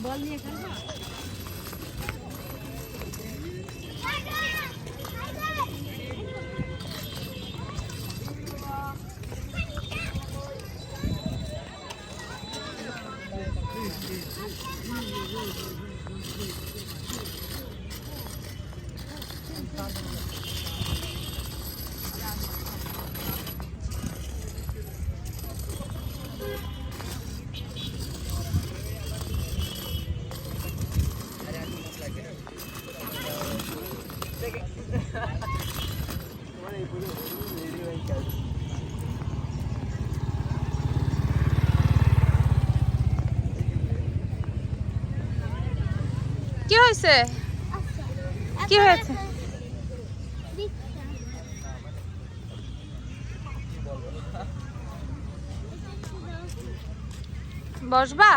বল নিয়ে খেলবা? কি হয়েছে? কি হয়েছে? বসবা?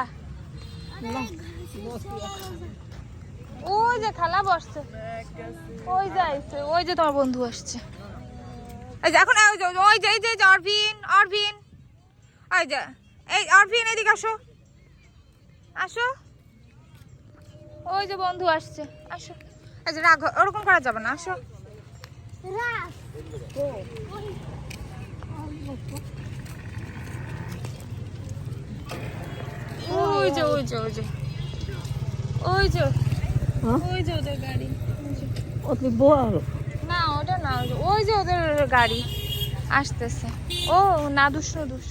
ওই যে খালা বসছে, ওই যাইছে, ওই যে তোমার বন্ধু আসছে। এই যে এখন ওই যে এই যে অরভিন, অরভিন, ওই যে এই অরভিন, এদিকে আসো, আসো। ওই যে বন্ধু আসছে, আসো। এই যে রাগ ওরকম করা যাবে না, আসো। ওই যে ওই যে ওই যে ওই যে ওই যে ওদের গাড়ি। না ওটা না, ওই যে ওদের গাড়ি আসতেছে। ও নাদুস নাদুস।